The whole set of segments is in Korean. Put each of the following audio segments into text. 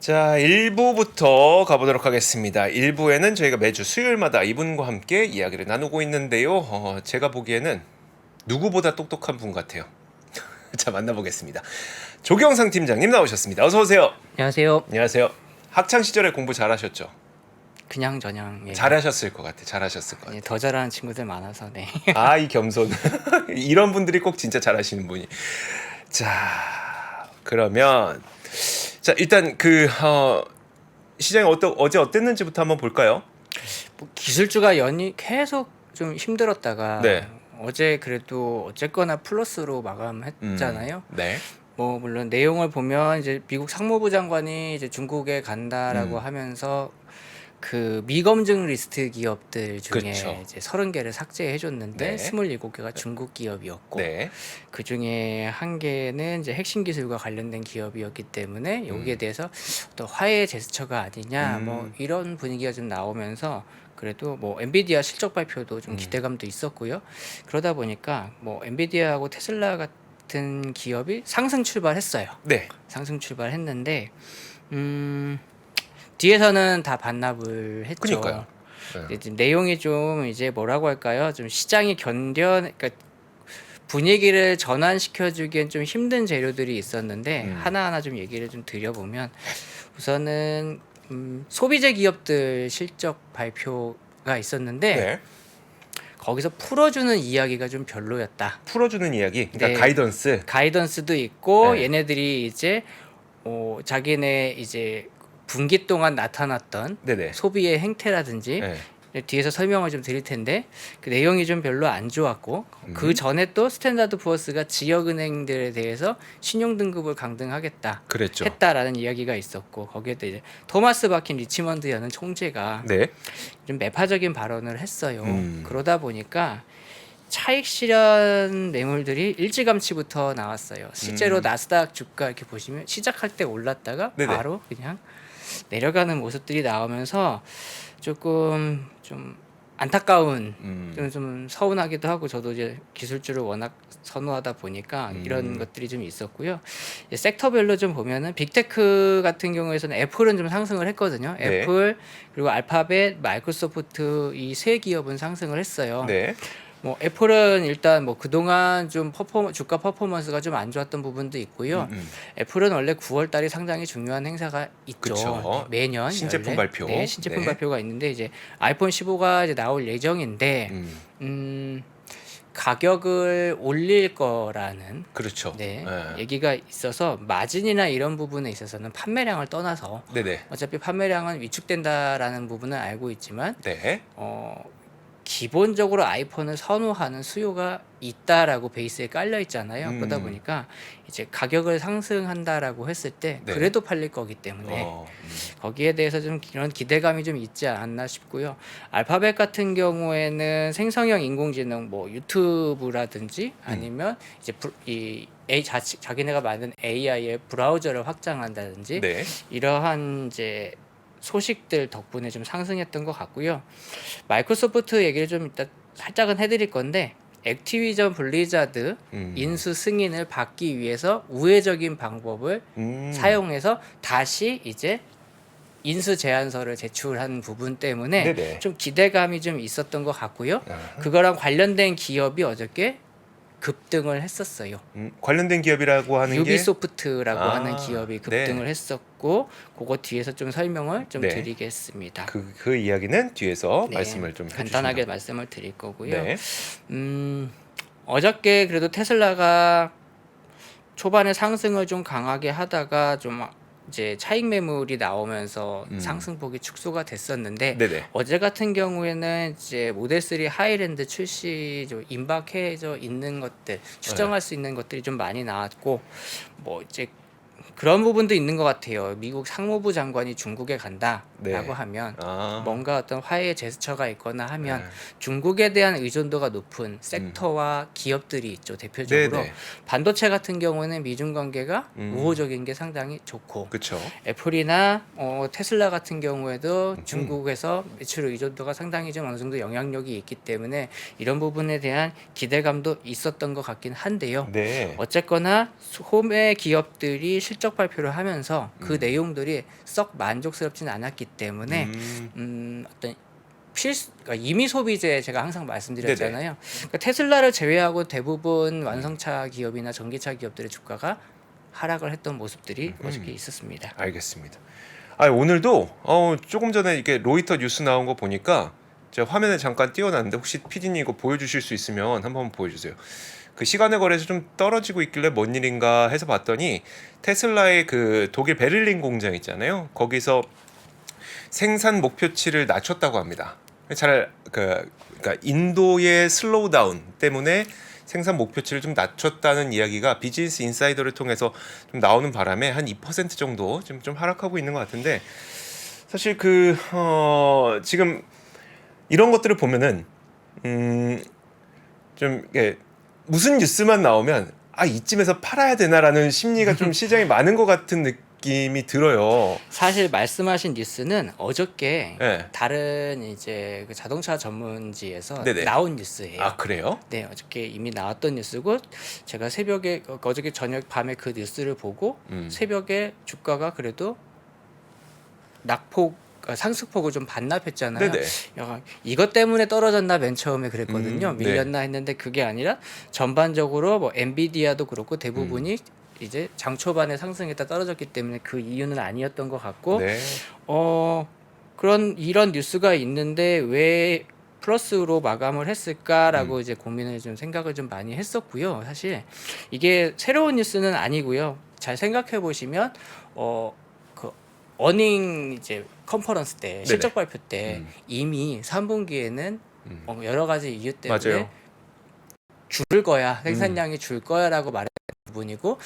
자, 1부부터 가보도록 하겠습니다. 1부에는 저희가 매주 수요일마다 이분과 함께 이야기를 나누고 있는데요. 제가 보기에는 누구보다 똑똑한 분 같아요. 자, 만나보겠습니다. 조경상 팀장님 나오셨습니다. 어서 오세요. 안녕하세요. 안녕하세요. 학창 시절에 공부 잘하셨죠? 그냥 저냥 잘하셨을 것 같아. 잘하셨을 것 같아. 더 잘하는 친구들 많아서 네. 아, 이 겸손. 이런 분들이 꼭 진짜 잘하시는 분이. 자, 그러면 일단 시장이 어제 어땠는지부터 한번 볼까요? 뭐 기술주가 연이 계속 좀 힘들었다가 네. 어제 그래도 어쨌거나 플러스로 마감했잖아요. 네. 뭐 물론 내용을 보면 이제 미국 상무부 장관이 이제 중국에 간다라고 하면서 그 미검증 리스트 기업들 중에 그쵸. 이제 30개를 삭제해 줬는데 네. 27개가 중국 기업이었고 네. 그 중에 한 개는 이제 핵심 기술과 관련된 기업이었기 때문에 여기에 대해서 또 화해 제스처가 아니냐 뭐 이런 분위기가 좀 나오면서 그래도 뭐 엔비디아 실적 발표도 좀 기대감도 있었고요. 그러다 보니까 뭐 엔비디아하고 테슬라 같은 기업이 상승 출발했어요. 네. 상승 출발했는데 뒤에서는 다 반납을 했죠. 그러니까요. 네. 이제 내용이 좀 이제 뭐라고 할까요? 좀 시장이 그러니까 분위기를 전환시켜주기엔 좀 힘든 재료들이 있었는데 하나하나 좀 얘기를 좀 드려보면 우선은 소비재 기업들 실적 발표가 있었는데 네. 거기서 풀어주는 이야기가 좀 별로였다. 풀어주는 이야기. 그러니까 네. 가이던스. 가이던스도 있고 네. 얘네들이 이제 자기네 이제 분기 동안 나타났던 네네. 소비의 행태라든지 네. 뒤에서 설명을 좀 드릴 텐데 그 내용이 좀 별로 안 좋았고 그 전에 또 스탠다드 푸어스가 지역은행들에 대해서 신용 등급을 강등하겠다 그랬죠. 했다라는 이야기가 있었고 거기에 또 이제 토마스 바킨 리치먼드 여는 총재가 네. 좀 매파적인 발언을 했어요. 그러다 보니까 차익 실현 매물들이 일찌감치부터 나왔어요. 실제로 나스닥 주가 이렇게 보시면 시작할 때 올랐다가 네네. 바로 그냥 내려가는 모습들이 나오면서 조금 좀 안타까운 좀 서운하기도 하고 저도 이제 기술주를 워낙 선호하다 보니까 이런 것들이 좀 있었고요. 섹터별로 좀 보면은 빅테크 같은 경우에서는 애플은 좀 상승을 했거든요. 네. 애플 그리고 알파벳, 마이크로소프트 이 세 기업은 상승을 했어요. 네. 뭐 애플은 일단 뭐 그동안 좀 주가 퍼포먼스가 좀 안 좋았던 부분도 있고요. 애플은 원래 9월 달이 상당히 중요한 행사가 있죠. 그쵸. 네, 매년 신제품 원래. 발표. 네, 신제품 네. 발표가 있는데 이제 아이폰 15가 이제 나올 예정인데 가격을 올릴 거라는 그렇죠. 네, 네. 얘기가 있어서 마진이나 이런 부분에 있어서는 판매량을 떠나서 네네. 어차피 판매량은 위축된다라는 부분은 알고 있지만 네. 기본적으로 아이폰을 선호하는 수요가 있다라고 베이스에 깔려 있잖아요. 그러다 보니까 이제 가격을 상승한다라고 했을 때 네. 그래도 팔릴 거기 때문에 거기에 대해서 좀 이런 기대감이 좀 있지 않나 싶고요. 알파벳 같은 경우에는 생성형 인공지능 뭐 유튜브라든지 아니면 이제 자기네가 만든 AI의 브라우저를 확장한다든지 네. 이러한 이제 소식들 덕분에 좀 상승했던 것 같고요. 마이크로소프트 얘기를 좀 이따 살짝은 해드릴 건데 액티비전 블리자드 인수 승인을 받기 위해서 우회적인 방법을 사용해서 다시 이제 인수 제안서를 제출한 부분 때문에 네네. 좀 기대감이 좀 있었던 것 같고요. 그거랑 관련된 기업이 어저께 급등을 했었어요. 관련된 기업이라고 하는 게 유비소프트라고 하는 아, 기업이 네. 급등을 했었고 그거 뒤에서 좀 설명을 좀 네. 드리겠습니다. 그 이야기는 뒤에서 네, 말씀을 좀 간단하게 해주신다고. 말씀을 드릴 거고요. 네. 어저께 그래도 테슬라가 초반에 상승을 좀 강하게 하다가 좀 이제 차익 매물이 나오면서 상승폭이 축소가 됐었는데 네네. 어제 같은 경우에는 이제 모델 3 하이랜드 출시 좀 임박해져 있는 것들 추정할 수 있는 것들이 좀 많이 나왔고 뭐 이제 그런 부분도 있는 것 같아요. 미국 상무부 장관이 중국에 간다라고 네. 하면 아. 뭔가 어떤 화해의 제스처가 있거나 하면 네. 중국에 대한 의존도가 높은 섹터와 기업들이 있죠. 대표적으로 네네. 반도체 같은 경우는 미중 관계가 우호적인 게 상당히 좋고 그렇죠. 애플이나 테슬라 같은 경우에도 중국에서 매출 의존도가 상당히 좀 어느 정도 영향력이 있기 때문에 이런 부분에 대한 기대감도 있었던 것 같긴 한데요. 네. 어쨌거나 소매 기업들이 실적 실적 발표를 하면서 그 내용들이 썩 만족스럽지는 않았기 때문에 어떤 그러니까 임의 소비재 제가 항상 말씀드렸잖아요. 그러니까 테슬라를 제외하고 대부분 완성차 기업이나 전기차 기업들의 주가가 하락을 했던 모습들이 어저께 있었습니다. 알겠습니다. 아, 오늘도 조금 전에 이게 로이터 뉴스 나온 거 보니까 제가 화면에 잠깐 띄워놨는데 혹시 PD님 이거 보여주실 수 있으면 한번 보여주세요. 그 시간의 거래에서 좀 떨어지고 있길래 뭔 일인가 해서 봤더니 테슬라의 그 독일 베를린 공장 있잖아요. 거기서 생산 목표치를 낮췄다고 합니다. 그러니까 인도의 슬로우다운 때문에 생산 목표치를 좀 낮췄다는 이야기가 비즈니스 인사이더를 통해서 좀 나오는 바람에 한 2% 정도 좀 하락하고 있는 것 같은데 사실 지금 이런 것들을 보면은 좀 이게 무슨 뉴스만 나오면 이쯤에서 팔아야 되나라는 심리가 좀 시장에 많은 것 같은 느낌이 들어요. 사실 말씀하신 뉴스는 어저께 네. 다른 이제 그 자동차 전문지에서 네네. 나온 뉴스예요. 아, 그래요? 네, 어저께 이미 나왔던 뉴스고 제가 새벽에 어저께 저녁 밤에 그 뉴스를 보고 새벽에 주가가 그래도 상승폭을 좀 반납했잖아요. 네네. 이것 때문에 떨어졌나 맨 처음에 그랬거든요. 네. 밀렸나 했는데 그게 아니라 전반적으로 뭐 엔비디아도 그렇고 대부분이 이제 장 초반에 상승했다 떨어졌기 때문에 그 이유는 아니었던 것 같고 네. 이런 뉴스가 있는데 왜 플러스로 마감을 했을까라고 이제 고민을 좀 생각을 좀 많이 했었고요. 사실 이게 새로운 뉴스는 아니고요. 잘 생각해 보시면 그 어닝 이제 컨퍼런스 때 실적 발표 때 이미 3분기에는 여러 가지 이유 때문에 맞아요. 줄 거야 생산량이 줄 거야라고 말했던 부분이고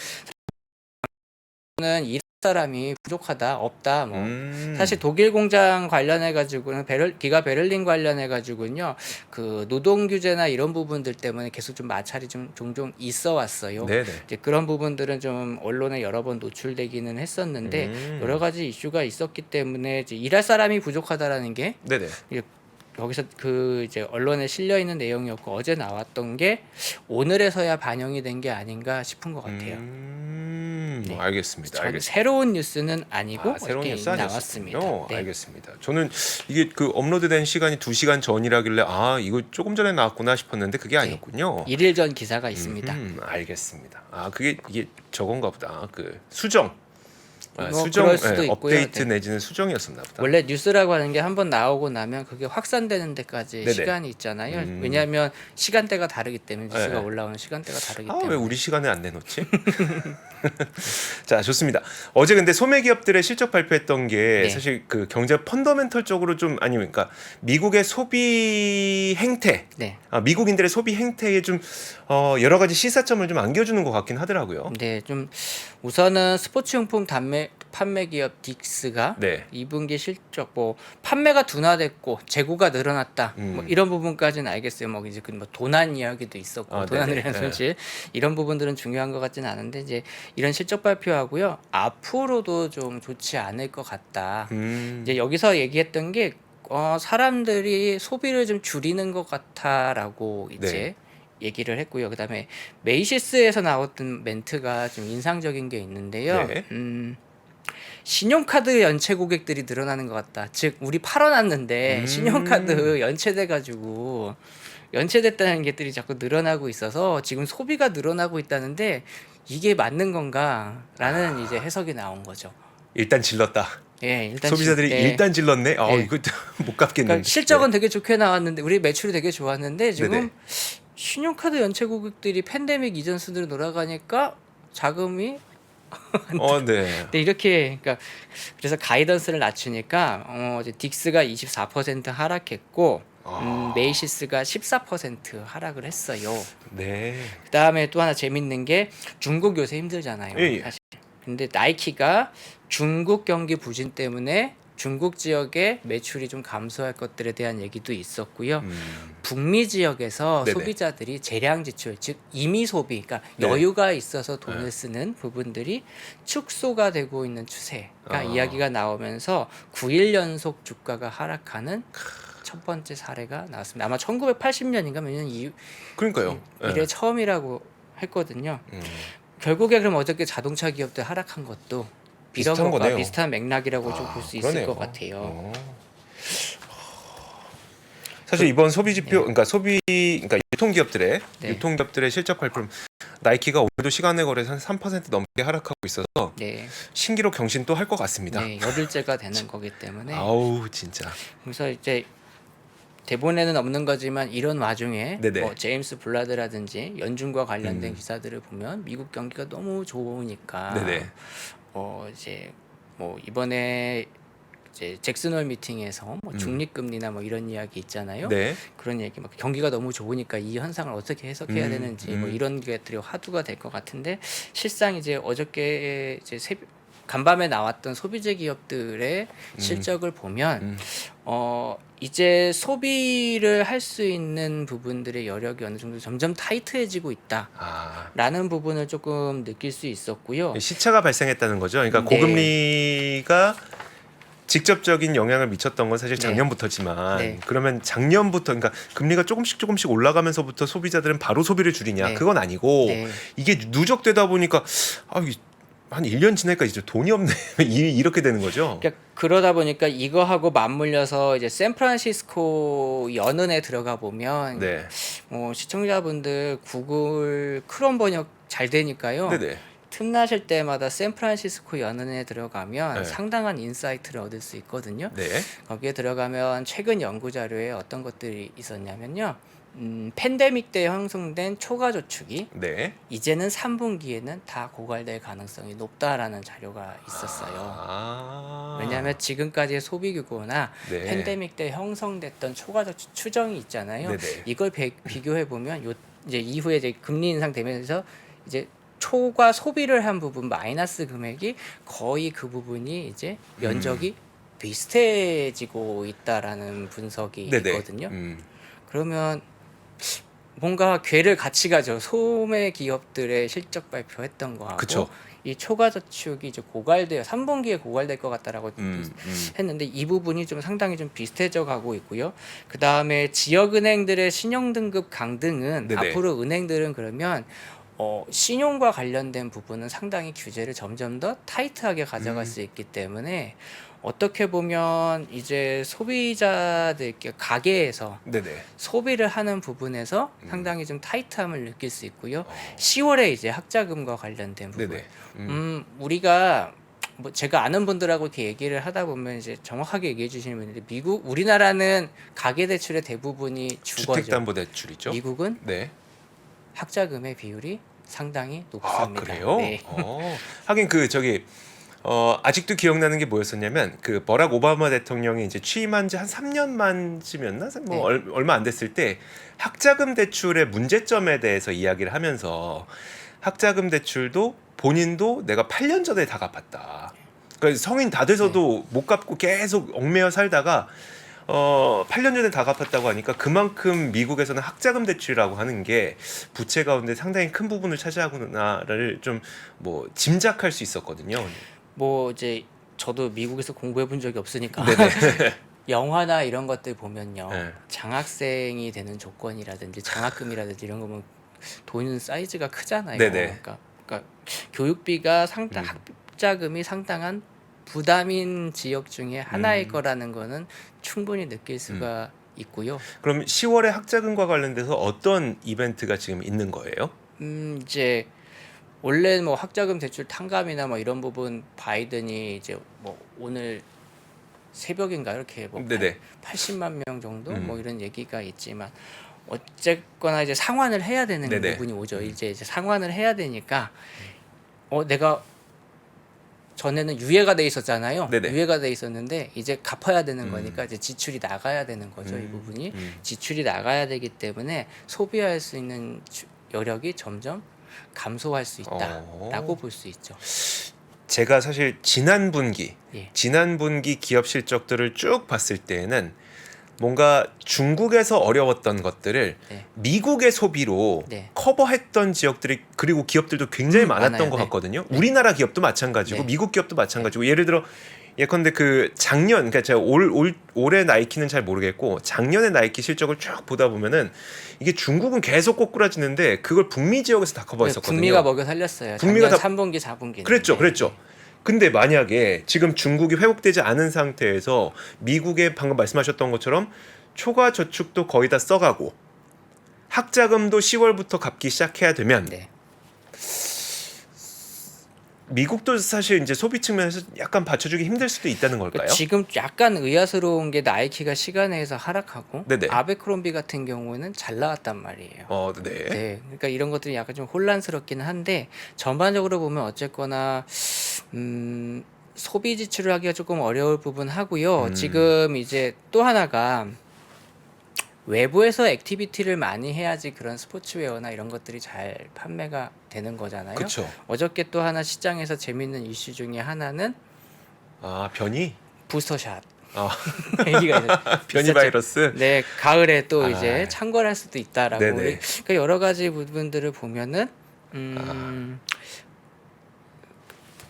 는 일할 사람이 부족하다 없다 뭐 사실 독일 공장 관련해 가지고는 기가 베를린 관련해 가지고는요 그 노동 규제나 이런 부분들 때문에 계속 좀 마찰이 좀 종종 있어 왔어요. 네네. 이제 그런 부분들은 좀 언론에 여러 번 노출되기는 했었는데 여러 가지 이슈가 있었기 때문에 이제 일할 사람이 부족하다라는 게 네네. 여기서 그 이제 언론에 실려 있는 내용이었고 어제 나왔던 게 오늘에서야 반영이 된 게 아닌가 싶은 것 같아요. 네. 알겠습니다. 알겠습니다. 새로운 뉴스는 아니고 새로운 어저께 뉴스 나왔습니다. 아니었군요. 네. 알겠습니다. 저는 이게 그 업로드된 시간이 2시간 전이라길래 이거 조금 전에 나왔구나 싶었는데 그게 아니었군요. 1일 전 기사가 있습니다. 알겠습니다. 이게 저건가 보다. 그 수정. 뭐 수정 그럴 수도 있고요. 업데이트 네. 내지는 수정이었었나 보다. 원래 뉴스라고 하는 게 한번 나오고 나면 그게 확산되는 데까지 네네. 시간이 있잖아요. 왜냐하면 시간대가 다르기 때문에 뉴스가 네. 올라오는 시간대가 다르기 왜 때문에. 우리 시간에 안 내놓지? 자, 좋습니다. 어제 근데 소매 기업들의 실적 발표했던 게 네. 사실 그 경제 펀더멘털적으로 그러니까 미국의 소비 행태, 네. 미국인들의 소비 행태에 좀 여러 가지 시사점을 좀 안겨주는 것 같긴 하더라고요. 네, 좀 우선은 스포츠용품 판매 기업 딕스가 네. 2분기 실적 판매가 둔화됐고 재고가 늘어났다. 뭐 이런 부분까지는 알겠어요. 뭐 이제 뭐 도난 이야기도 있었고 도난이라는 네네. 손실 이런 부분들은 중요한 것 같지는 않은데 이제 이런 실적 발표하고요. 앞으로도 좀 좋지 않을 것 같다. 이제 여기서 얘기했던 게 사람들이 소비를 좀 줄이는 것 같아라고 이제 네. 얘기를 했고요. 그다음에 메이시스에서 나왔던 멘트가 좀 인상적인 게 있는데요. 네. 신용카드 연체 고객들이 늘어나는 것 같다. 즉 우리 팔아놨는데 신용카드 연체돼가지고 연체됐다는 것들이 자꾸 늘어나고 있어서 지금 소비가 늘어나고 있다는데 이게 맞는 건가라는 이제 해석이 나온 거죠. 일단 질렀다. 예, 일단 소비자들이 일단 질렀네. 네. 이거 못 갚겠는데. 그러니까 실적은 되게 좋게 나왔는데 우리 매출이 되게 좋았는데 지금 네네. 신용카드 연체 고객들이 팬데믹 이전 수준으로 돌아가니까 자금이 네. 네, 이렇게 그러니까 그래서 가이던스를 낮추니까 이제 딕스가 24% 하락했고 메이시스가 14% 하락을 했어요. 네. 그다음에 또 하나 재밌는 게 중국 요새 힘들잖아요. 예. 사실. 근데 나이키가 중국 경기 부진 때문에 중국 지역의 매출이 좀 감소할 것들에 대한 얘기도 있었고요. 북미 지역에서 네네. 소비자들이 재량 지출, 즉 임의 소비, 그러니까 네. 여유가 있어서 돈을 쓰는 부분들이 축소가 되고 있는 추세가 이야기가 나오면서 9일 연속 주가가 하락하는 첫 번째 사례가 나왔습니다. 아마 1980년인가 몇 년 이래 그러니까요. 처음이라고 했거든요. 결국에 그럼 어저께 자동차 기업들 하락한 것도 이런 비슷한 것과 거네요. 비슷한 맥락이라고 좀 볼 수 있을 그러네요. 것 같아요. 사실 이번 소비 지표, 그러니까 유통기업들의 네. 유통기업들의 실적 발표는 나이키가 오늘도 시간의 거래에서 한 3% 넘게 하락하고 있어서 네, 신기록 경신 또 할 것 같습니다. 네, 열흘째가 되는 거기 때문에 아우 진짜. 그래서 이제 대본에는 없는 거지만 이런 와중에 네네. 뭐 제임스 블라드라든지 연준과 관련된 음. 기사들을 보면 미국 경기가 너무 좋으니까 네네. 이제 뭐 이번에 이제 잭슨홀 미팅에서 뭐 중립금리나 뭐 이런 이야기 있잖아요. 네. 그런 얘기 막 경기가 너무 좋으니까 이 현상을 어떻게 해석해야 되는지 뭐 이런 것들이 화두가 될 것 같은데 실상 이제 어저께 이제 간밤에 나왔던 소비재 기업들의 실적을 보면 이제 소비를 할 수 있는 부분들의 여력이 어느 정도 점점 타이트해지고 있다라는 부분을 조금 느낄 수 있었고요. 시차가 발생했다는 거죠. 그러니까 네. 고금리가 직접적인 영향을 미쳤던 건 사실 네. 작년부터지만 네. 그러면 작년부터 그러니까 금리가 조금씩 올라가면서부터 소비자들은 바로 소비를 줄이냐 네. 그건 아니고 네. 이게 누적되다 보니까 한 1년 지나니까 이제 돈이 없네 이렇게 되는 거죠. 그러니까 그러다 보니까 이거하고 맞물려서 이제 샌프란시스코 연은에 들어가 보면 네. 시청자분들 구글 크롬 번역 잘 되니까요. 네네. 틈나실 때마다 샌프란시스코 연은에 들어가면 네. 상당한 인사이트를 얻을 수 있거든요. 네. 거기에 들어가면 최근 연구 자료에 어떤 것들이 있었냐면요. 팬데믹 때 형성된 초과 저축이 네. 이제는 3분기에는 다 고갈될 가능성이 높다라는 자료가 있었어요. 왜냐하면 지금까지의 소비 규모나 네. 팬데믹 때 형성됐던 초과 저축 추정이 있잖아요. 네네. 이걸 비교해 보면 이제 이후에 이제 금리 인상되면서 이제 초과 소비를 한 부분 마이너스 금액이 거의 그 부분이 이제 면적이 비슷해지고 있다라는 분석이 네네. 있거든요. 그러면 뭔가 궤를 같이 가죠. 소매 기업들의 실적 발표했던 거하고 그쵸. 이 초과 저축이 이제 고갈돼요. 3분기에 고갈될 것 같다라고 했는데 이 부분이 좀 상당히 좀 비슷해져 가고 있고요. 그 다음에 지역 은행들의 신용 등급 강등은 네네. 앞으로 은행들은 그러면 신용과 관련된 부분은 상당히 규제를 점점 더 타이트하게 가져갈 수 있기 때문에 어떻게 보면 이제 소비자들 가게에서 네네. 소비를 하는 부분에서 상당히 좀 타이트함을 느낄 수 있고요. 10월에 이제 학자금과 관련된 부분. 네네. 우리가 뭐 제가 아는 분들하고 이렇게 얘기를 하다 보면 이제 정확하게 얘기해 주시는 분들이 우리나라는 가계 대출의 대부분이 주거죠. 주택담보대출이죠. 미국은 네. 학자금의 비율이 상당히 높습니다. 그래요? 네. 하긴 아직도 기억나는 게 뭐였었냐면 그 버락 오바마 대통령이 이제 취임한 지 한 3년 만쯤이었나? 뭐 네. 얼마 안 됐을 때 학자금 대출의 문제점에 대해서 이야기를 하면서 학자금 대출도 본인도 내가 8년 전에 다 갚았다. 그러니까 성인 다 돼서도 못 갚고 계속 얽매여 살다가 8년 전에 다 갚았다고 하니까 그만큼 미국에서는 학자금 대출이라고 하는 게 부채 가운데 상당히 큰 부분을 차지하구나를 좀 뭐 짐작할 수 있었거든요. 뭐 이제 저도 미국에서 공부해 본 적이 없으니까 네네. 영화나 이런 것들 보면요. 네. 장학생이 되는 조건이라든지 장학금이라든지 이런 거 보면 돈 사이즈가 크잖아요. 네네. 그러니까 교육비가 학자금이 상당한 부담인 지역 중에 하나일 거라는 거는 충분히 느낄 수가 있고요. 그럼 10월에 학자금과 관련돼서 어떤 이벤트가 지금 있는 거예요? 이제 원래 뭐 학자금 대출 탕감이나 뭐 이런 부분 바이든이 이제 뭐 오늘 새벽인가 이렇게 뭐 네네. 80만 명 정도 뭐 이런 얘기가 있지만 어쨌거나 이제 상환을 해야 되는 네네. 부분이 오죠. 이제 상환을 해야 되니까 내가 전에는 유예가 돼 있었잖아요. 네네. 유예가 돼 있었는데 이제 갚아야 되는 거니까 이제 지출이 나가야 되는 거죠. 이 부분이 지출이 나가야 되기 때문에 소비할 수 있는 여력이 점점 감소할 수 있다라고 볼 수 있죠. 제가 사실 지난 분기 예. 기업 실적들을 쭉 봤을 때에는 뭔가 중국에서 어려웠던 것들을 네. 미국의 소비로 네. 커버했던 지역들이 그리고 기업들도 굉장히 많았던 많아요. 것 네. 같거든요. 우리나라 기업도 마찬가지고 네. 미국 기업도 마찬가지고 예를 들어 예컨대 그 작년, 그러니까 제가 올해 나이키는 잘 모르겠고 작년에 나이키 실적을 쭉 보다 보면은 이게 중국은 계속 꼬꾸라지는데 그걸 북미 지역에서 다 커버했었거든요. 북미가 먹여 살렸어요. 북미가 작년 3분기, 4분기. 그랬죠. 근데 만약에 지금 중국이 회복되지 않은 상태에서 미국의 방금 말씀하셨던 것처럼 초과 저축도 거의 다 써가고 학자금도 10월부터 갚기 시작해야 되면 네. 미국도 사실 이제 소비 측면에서 약간 받쳐주기 힘들 수도 있다는 걸까요? 지금 약간 의아스러운 게 나이키가 시간에서 하락하고 네네. 아베크롬비 같은 경우는 잘 나왔단 말이에요. 네. 네, 그러니까 이런 것들이 약간 좀 혼란스럽기는 한데 전반적으로 보면 어쨌거나 소비 지출을 하기가 조금 어려울 부분 하고요. 지금 이제 또 하나가 외부에서 액티비티를 많이 해야지 그런 스포츠웨어나 이런 것들이 잘 판매가 되는 거잖아요. 그렇죠. 어저께 또 하나 시장에서 재밌는 이슈 중에 하나는 변이? 부스터샷 아, 얘기가 변이 있었죠. 바이러스? 네, 가을에 또 아. 이제 창궐할 수도 있다라고. 네네. 그러니까 여러 가지 부분들을 보면은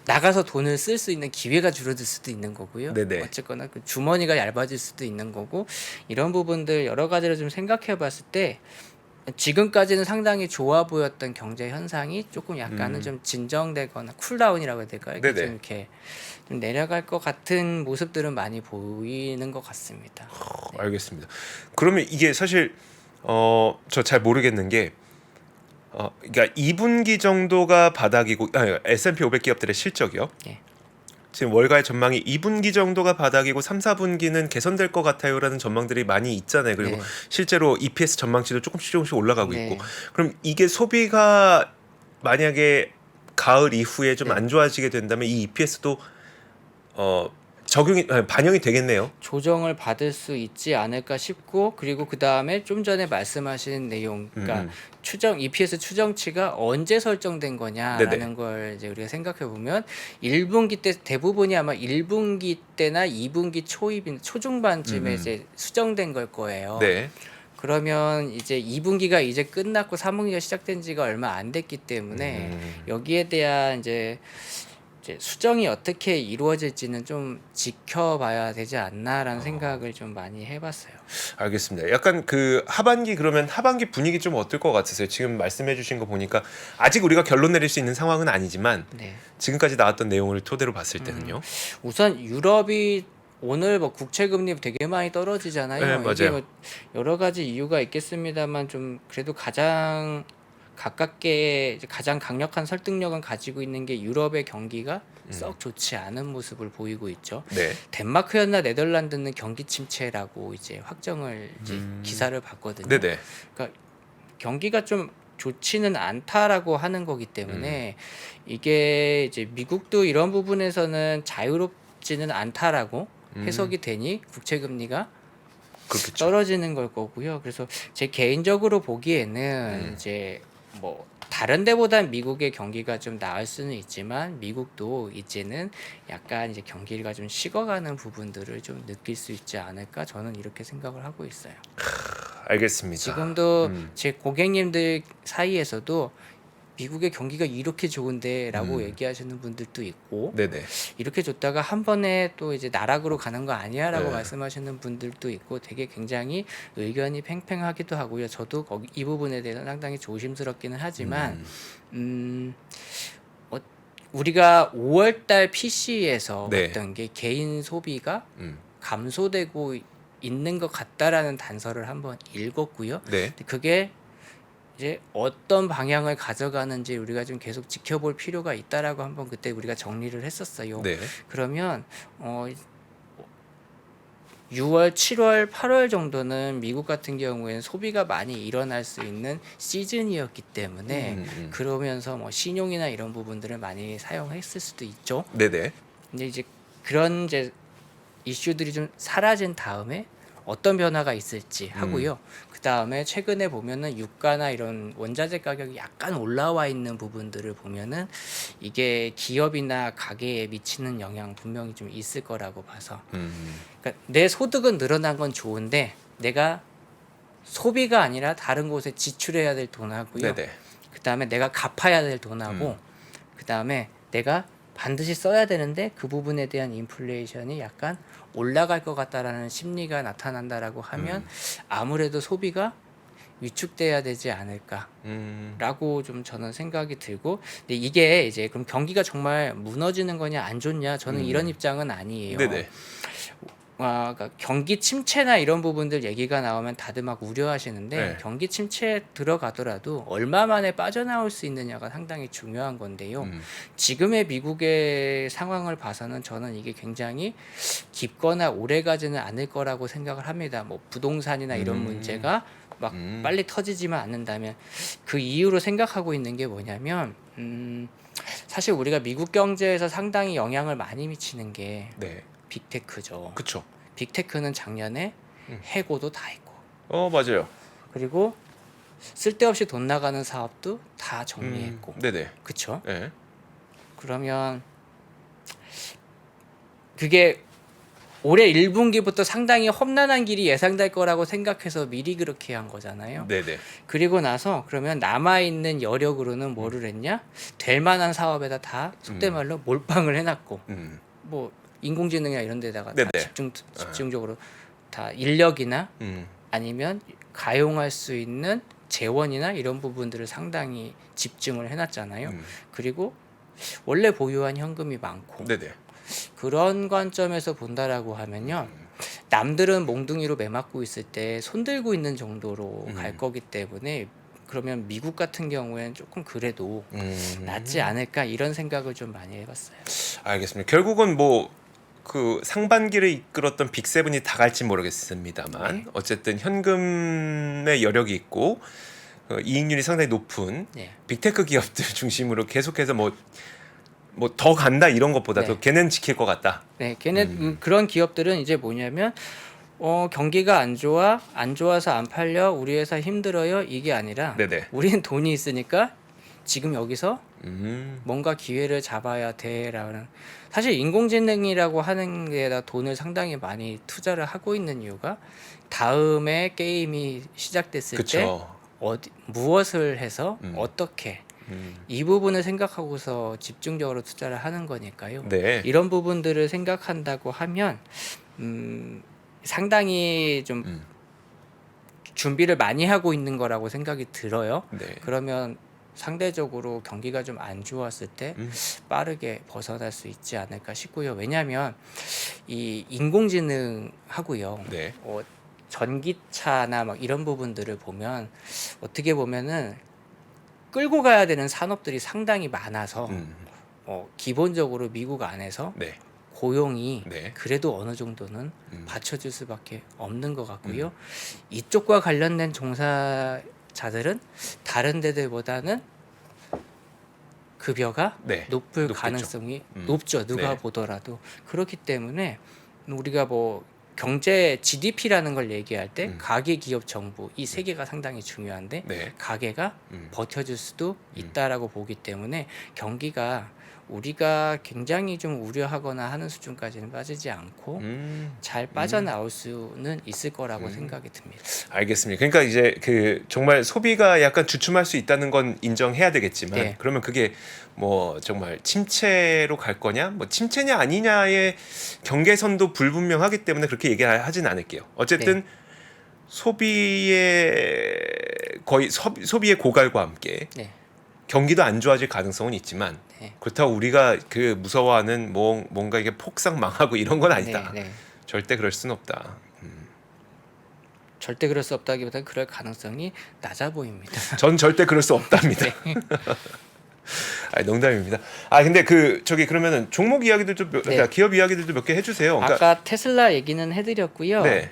나가서 돈을 쓸 수 있는 기회가 줄어들 수도 있는 거고요. 네네. 어쨌거나 그 주머니가 얇아질 수도 있는 거고 이런 부분들 여러 가지를 좀 생각해봤을 때 지금까지는 상당히 좋아 보였던 경제 현상이 조금 약간은 좀 진정되거나 쿨다운이라고 해야 될까요? 네네. 좀 이렇게 좀 내려갈 것 같은 모습들은 많이 보이는 것 같습니다. 알겠습니다. 그러면 이게 사실 저 잘 모르겠는 게 그러니까 2분기 정도가 바닥이고 S&P 500 기업들의 실적이요. 예. 지금 월가의 전망이 2분기 정도가 바닥이고 3, 4분기는 개선될 것 같아요라는 전망들이 많이 있잖아요. 그리고 네. 실제로 EPS 전망치도 조금씩 올라가고 네. 있고. 그럼 이게 소비가 만약에 가을 이후에 좀 네. 안 좋아지게 된다면 이 EPS도 반영이 되겠네요. 조정을 받을 수 있지 않을까 싶고 그리고 그 다음에 좀 전에 말씀하신 내용, 그러니까 추정 EPS 추정치가 언제 설정된 거냐라는 네네. 걸 이제 우리가 생각해 보면 1분기 때 대부분이 아마 1분기 때나 2분기 초입인 초중반쯤에 이제 수정된 걸 거예요. 네. 그러면 이제 2분기가 이제 끝났고 3분기가 시작된 지가 얼마 안 됐기 때문에 여기에 대한 이제 수정이 어떻게 이루어질지는 좀 지켜봐야 되지 않나라는 생각을 좀 많이 해봤어요. 알겠습니다. 약간 그 그러면 하반기 분위기 좀 어떨 것 같으세요? 지금 말씀해주신 거 보니까 아직 우리가 결론 내릴 수 있는 상황은 아니지만 네. 지금까지 나왔던 내용을 토대로 봤을 때는요. 우선 유럽이 오늘 뭐 국채 금리 되게 많이 떨어지잖아요. 네, 이게 맞아요. 뭐 여러 가지 이유가 있겠습니다만 좀 그래도 가장 가깝게 이제 가장 강력한 설득력은 가지고 있는 게 유럽의 경기가 썩 좋지 않은 모습을 보이고 있죠. 네. 덴마크였나 네덜란드는 경기 침체라고 이제 확정을 이제 기사를 봤거든요. 네네. 그러니까 경기가 좀 좋지는 않다라고 하는 거기 때문에 이게 이제 미국도 이런 부분에서는 자유롭지는 않다라고 해석이 되니 국채 금리가 그렇겠죠. 떨어지는 걸 거고요. 그래서 제 개인적으로 보기에는 이제 뭐 다른 데보단 미국의 경기가 좀 나을 수는 있지만 미국도 이제는 약간 이제 경기가 좀 식어가는 부분들을 좀 느낄 수 있지 않을까 저는 이렇게 생각을 하고 있어요. 알겠습니다. 지금도 제 고객님들 사이에서도 미국의 경기가 이렇게 좋은데라고 얘기하시는 분들도 있고 네네. 이렇게 줬다가 한 번에 또 이제 나락으로 가는 거 아니야라고 네. 말씀하시는 분들도 있고 되게 굉장히 의견이 팽팽하기도 하고요. 저도 이 부분에 대해서 상당히 조심스럽기는 하지만 우리가 5월달 PC에서 네. 봤던 게 개인 소비가 음. 감소되고 있는 것 같다라는 단서를 한번 읽었고요. 네. 근데 그게 이제 어떤 방향을 가져가는지 우리가 좀 계속 지켜볼 필요가 있다라고 한번 그때 우리가 정리를 했었어요. 네. 그러면 6월, 7월, 8월 정도는 미국 같은 경우에는 소비가 많이 일어날 수 있는 시즌이었기 때문에 그러면서 뭐 신용이나 이런 부분들을 많이 사용했을 수도 있죠. 네네. 근데 이제 그런 이제 이슈들이 좀 사라진 다음에 어떤 변화가 있을지 하고요. 그 다음에 최근에 보면은 유가나 이런 원자재 가격이 약간 올라와 있는 부분들을 보면은 이게 기업이나 가게에 미치는 영향 분명히 좀 있을 거라고 봐서. 그러니까 내 소득은 늘어난 건 좋은데 내가 소비가 아니라 다른 곳에 지출해야 될 돈하고요. 네네. 그 다음에 내가 갚아야 될 돈하고 그 다음에 내가 반드시 써야 되는데 그 부분에 대한 인플레이션이 약간 올라갈 것 같다라는 심리가 나타난다라고 하면 아무래도 소비가 위축돼야 되지 않을까라고 좀 저는 생각이 들고, 근데 이게 이제 그럼 경기가 정말 무너지는 거냐 안 좋냐, 저는 이런 입장은 아니에요. 네네. 그러니까 경기 침체나 이런 부분들 얘기가 나오면 다들 막 우려하시는데 네. 경기 침체에 들어가더라도 얼마 만에 빠져나올 수 있느냐가 상당히 중요한 건데요. 지금의 미국의 상황을 봐서는 저는 이게 굉장히 깊거나 오래 가지는 않을 거라고 생각을 합니다. 뭐 부동산이나 이런 문제가 막 빨리 터지지만 않는다면, 그 이유로 생각하고 있는 게 뭐냐면 사실 우리가 미국 경제에서 상당히 영향을 많이 미치는 게 네. 빅테크죠. 그쵸. 빅테크는 작년에 해고도 다 했고, 맞아요. 그리고 쓸데없이 돈 나가는 사업도 다 정리했고, 네네. 그쵸? 네. 그러면 그게 올해 1분기부터 상당히 험난한 길이 예상될 거라고 생각해서 미리 그렇게 한 거잖아요. 네네. 그리고 나서 그러면 남아있는 여력으로는 뭐를 했냐? 될 만한 사업에다 다 속된 말로 몰빵을 해놨고, 뭐 인공지능이나 이런 데다가 다 네네. 집중적으로 다 인력이나 아니면 가용할 수 있는 재원이나 이런 부분들을 상당히 집중을 해놨잖아요. 그리고 원래 보유한 현금이 많고, 네네. 그런 관점에서 본다라고 하면요, 남들은 몽둥이로 매맞고 있을 때 손들고 있는 정도로 갈 거기 때문에, 그러면 미국 같은 경우에는 조금 그래도 낫지 않을까 이런 생각을 좀 많이 해봤어요. 알겠습니다. 결국은 뭐 그 상반기를 이끌었던 빅세븐이 다 갈지 모르겠습니다만 네. 어쨌든 현금의 여력이 있고 이익률이 상당히 높은 네. 빅테크 기업들 중심으로 계속해서 뭐 더 간다 이런 것보다도 네. 걔는 지킬 것 같다. 네, 그런 기업들은 이제 뭐냐면 경기가 안 좋아서 안 팔려, 우리 회사 힘들어요, 이게 아니라 네네. 우리는 돈이 있으니까 지금 여기서 음. 뭔가 기회를 잡아야 돼라는, 사실 인공지능이라고 하는 데다 돈을 상당히 많이 투자를 하고 있는 이유가 다음에 게임이 시작됐을 때 그쵸. 무엇을 해서 어떻게, 음. 이 부분을 생각하고서 집중적으로 투자를 하는 거니까요. 네. 이런 부분들을 생각한다고 하면 상당히 좀 준비를 많이 하고 있는 거라고 생각이 들어요. 네. 그러면 상대적으로 경기가 좀 안 좋았을 때 빠르게 벗어날 수 있지 않을까 싶고요. 왜냐하면 이 인공지능하고요, 네. 전기차나 막 이런 부분들을 보면 어떻게 보면은 끌고 가야 되는 산업들이 상당히 많아서 기본적으로 미국 안에서 네. 고용이 네. 그래도 어느 정도는 받쳐줄 수밖에 없는 것 같고요. 이쪽과 관련된 종사자들은 다른 데들보다는 급여가 네. 높을 높겠죠. 가능성이 높죠. 누가 네. 보더라도. 그렇기 때문에 우리가 뭐 경제 GDP라는 걸 얘기할 때 가계, 기업, 정부 이 세 개가 상당히 중요한데, 네. 가계가 버텨줄 수도 있다라고 보기 때문에 경기가 우리가 굉장히 좀 우려하거나 하는 수준까지는 빠지지 않고 잘 빠져나올 수는 있을 거라고 생각이 듭니다. 알겠습니다. 그러니까 이제 그 정말 소비가 약간 주춤할 수 있다는 건 인정해야 되겠지만 네. 그러면 그게 뭐 정말 침체로 갈 거냐, 뭐 침체냐 아니냐의 경계선도 불분명하기 때문에 그렇게 얘기하진 않을게요. 어쨌든 네. 소비의 거의 소비의 고갈과 함께 네. 경기도 안 좋아질 가능성은 있지만 네. 그렇다고 우리가 그 무서워하는 뭔가 이게 폭삭 망하고 이런 건 아니다. 네. 네. 절대 그럴 수는 없다. 절대 그럴 수 없다기보다는 그럴 가능성이 낮아 보입니다. 전 절대 그럴 수 없답니다. 농담입니다. 근데 그러면은 종목 이야기들도 네. 그러니까 기업 이야기들도 몇 개 해주세요. 그러니까 아까 테슬라 얘기는 해드렸고요. 네.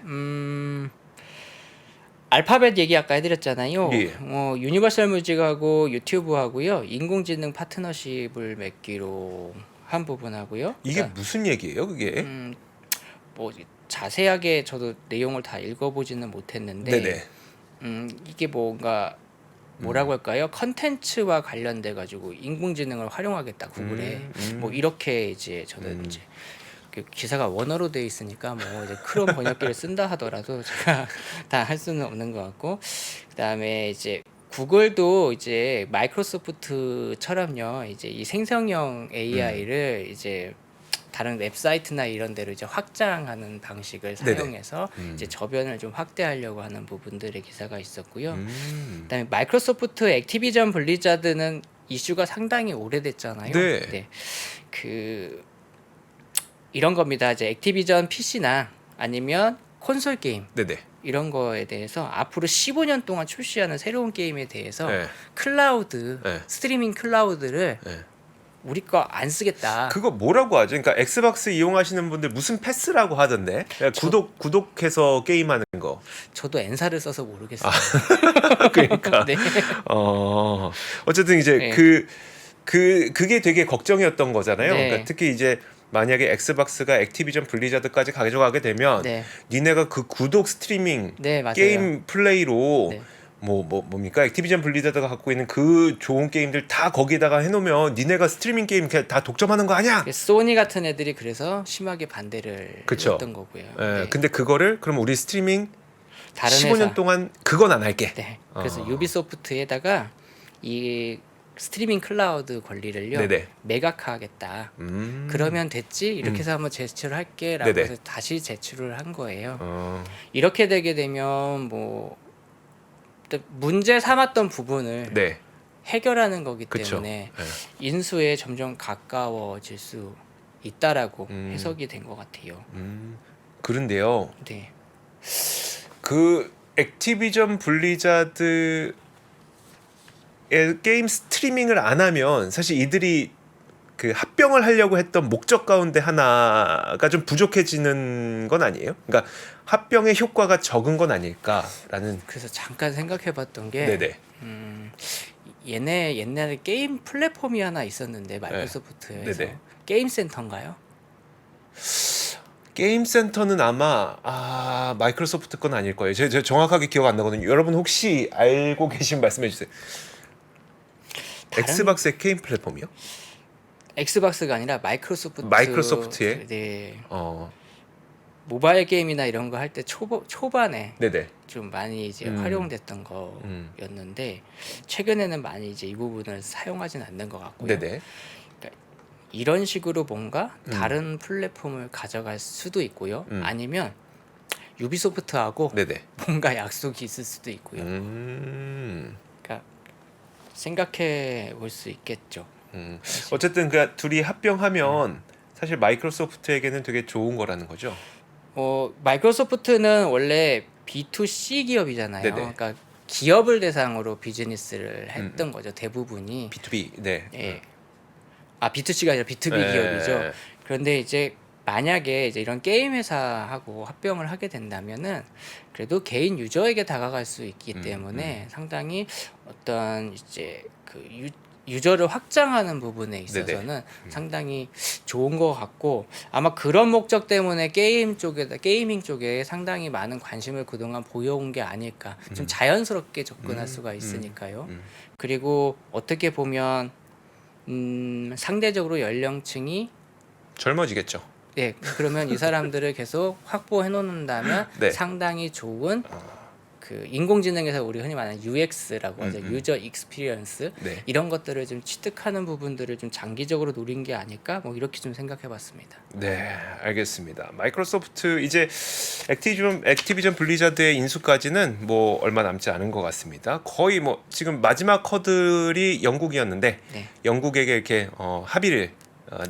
알파벳 얘기 아까 해드렸잖아요. 예. 유니버설 뮤직하고 유튜브하고요, 인공지능 파트너십을 맺기로 한 부분하고요. 이게 무슨 얘기예요, 그게? 뭐 자세하게 저도 내용을 다 읽어보지는 못했는데, 네네. 이게 뭔가 뭐라고 할까요? 컨텐츠와 관련돼 가지고 인공지능을 활용하겠다 구글에, 뭐 이렇게 이제 저는 이제 그 기사가 원어로 돼 있으니까 뭐 이제 크롬 번역기를 쓴다 하더라도 제가 다 할 수는 없는 것 같고, 그다음에 이제 구글도 이제 마이크로소프트처럼요. 이제 이 생성형 AI를 이제 다른 웹사이트나 이런 데로 이제 확장하는 방식을 네네. 사용해서 이제 저변을 좀 확대하려고 하는 부분들의 기사가 있었고요. 음. 그다음에 마이크로소프트 액티비전 블리자드는 이슈가 상당히 오래됐잖아요. 네. 그 이런 겁니다. 이제 액티비전 PC나 아니면 콘솔 게임 네네. 이런 거에 대해서 앞으로 15년 동안 출시하는 새로운 게임에 대해서 네. 클라우드 네. 스트리밍 클라우드를 네. 우리 거 안 쓰겠다. 그거 뭐라고 하죠? 그러니까 엑스박스 이용하시는 분들 무슨 패스라고 하던데. 그냥 구독해서 게임하는 거. 저도 N사를 써서 모르겠어요. 그러니까 네. 어쨌든 이제 네. 그게 되게 걱정이었던 거잖아요. 네. 그러니까 특히 이제 만약에 엑스박스가 액티비전 블리자드까지 가져가게 되면 네. 니네가 그 구독 스트리밍 네, 맞아요. 게임 플레이로 네. 뭡니까? 액티비전 블리자드가 갖고 있는 그 좋은 게임들 다 거기다가 해놓으면 니네가 스트리밍 게임 그냥 다 독점하는 거 아니야? 소니 같은 애들이 그래서 심하게 반대를 그쵸. 했던 거고요. 예, 네. 근데 그거를 그럼 우리 스트리밍 다른 15년 회사. 동안 그건 안 할게. 네. 그래서 유비소프트에다가 이 스트리밍 클라우드 권리를요 네네. 매각하겠다. 그러면 됐지 이렇게 해서 한번 제출을 할게라고 네네. 해서 다시 제출을 한 거예요. 어, 이렇게 되게 되면 뭐 문제 삼았던 부분을 네. 해결하는 거기 그쵸. 때문에 네. 인수에 점점 가까워질 수 있다라고 음. 해석이 된 것 같아요. 그런데요. 네. 그 액티비전 블리자드의 게임 스트리밍을 안 하면 사실 이들이 그 합병을 하려고 했던 목적 가운데 하나가 좀 부족해지는 건 아니에요? 그러니까 합병의 효과가 적은 건 아닐까라는. 그래서 잠깐 생각해봤던 게 네네. 얘네 옛날에 게임 플랫폼이 하나 있었는데 마이크로소프트에서 네네. 게임 센터인가요? 게임 센터는 아마 마이크로소프트 건 아닐 거예요. 제가 정확하게 기억 안 나거든요. 여러분 혹시 알고 계시면 말씀해 주세요. 엑스박스의 게임 플랫폼이요? 엑스박스가 아니라 마이크로소프트의? 네. 어, 모바일 게임이나 이런 거 할 때 초반에 네네. 좀 많이 이제 활용됐던 거였는데 최근에는 많이 이제 이 부분을 사용하진 않는 것 같고요. 네네. 이런 식으로 뭔가 다른 플랫폼을 가져갈 수도 있고요. 아니면 유비소프트하고 네네. 뭔가 약속이 있을 수도 있고요. 그러니까 생각해 볼 수 있겠죠. 어쨌든 그 둘이 합병하면 사실 마이크로소프트에게는 되게 좋은 거라는 거죠. 마이크로소프트는 원래 B2C 기업이잖아요. 네네. 그러니까 기업을 대상으로 비즈니스를 했던 거죠. 대부분이. B2B. 네. 예. B2C가 아니라 B2B 네. 기업이죠. 그런데 이제 만약에 이제 이런 게임 회사하고 합병을 하게 된다면은 그래도 개인 유저에게 다가갈 수 있기 때문에 상당히 어떤 이제 그 유저를 확장하는 부분에 있어서는 상당히 좋은 것 같고 아마 그런 목적 때문에 게이밍 쪽에 상당히 많은 관심을 그동안 보여온 게 아닐까. 좀 자연스럽게 접근할 수가 있으니까요. 그리고 어떻게 보면 상대적으로 연령층이 젊어지겠죠. 네, 그러면 이 사람들을 계속 확보해 놓는다면 네. 상당히 좋은 그 인공지능에서 우리 흔히 말하는 UX라고 하죠. 유저 익스피리언스. 네. 이런 것들을 좀 취득하는 부분들을 좀 장기적으로 노린 게 아닐까? 뭐 이렇게 좀 생각해 봤습니다. 네, 알겠습니다. 마이크로소프트 이제 액티비전 블리자드의 인수까지는 뭐 얼마 남지 않은 것 같습니다. 거의 뭐 지금 마지막 허들이 영국이었는데 네. 영국에게 이렇게 합의를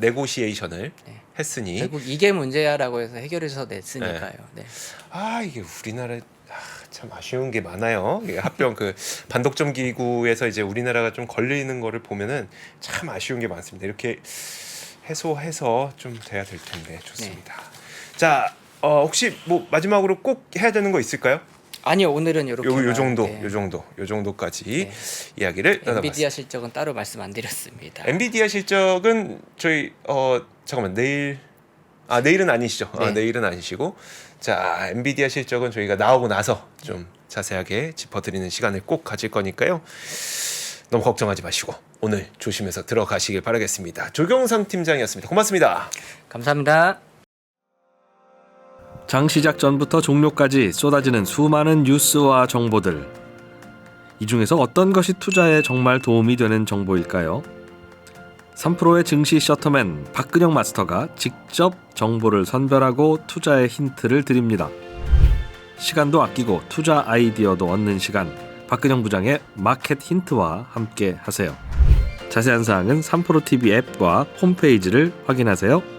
네고시에이션을 네. 했으니 결국 이게 문제야라고 해서 해결해서 냈으니까요. 네. 이게 우리나라 참 아쉬운 게 많아요. 이게 합병 그 반독점 기구에서 이제 우리나라가 좀 걸리는 거를 보면은 참 아쉬운 게 많습니다. 이렇게 해소해서 좀 돼야 될 텐데 좋습니다. 자, 혹시 뭐 마지막으로 꼭 해야 되는 거 있을까요? 아니요, 오늘은 이렇게 요 정도까지 이야기를 나눠봤습니다. 엔비디아 실적은 따로 말씀 안 드렸습니다. 엔비디아 실적은 저희 잠깐만 내일은 아니시죠? 네. 내일은 아니시고 자 엔비디아 실적은 저희가 나오고 나서 좀 자세하게 짚어드리는 시간을 꼭 가질 거니까요. 너무 걱정하지 마시고 오늘 조심해서 들어가시길 바라겠습니다. 조경상 팀장이었습니다. 고맙습니다. 감사합니다. 장 시작 전부터 종료까지 쏟아지는 수많은 뉴스와 정보들. 이 중에서 어떤 것이 투자에 정말 도움이 되는 정보일까요? 3프로의 증시 셔터맨 박근영 마스터가 직접 정보를 선별하고 투자의 힌트를 드립니다. 시간도 아끼고 투자 아이디어도 얻는 시간, 박근영 부장의 마켓 힌트와 함께 하세요. 자세한 사항은 3프로 TV 앱과 홈페이지를 확인하세요.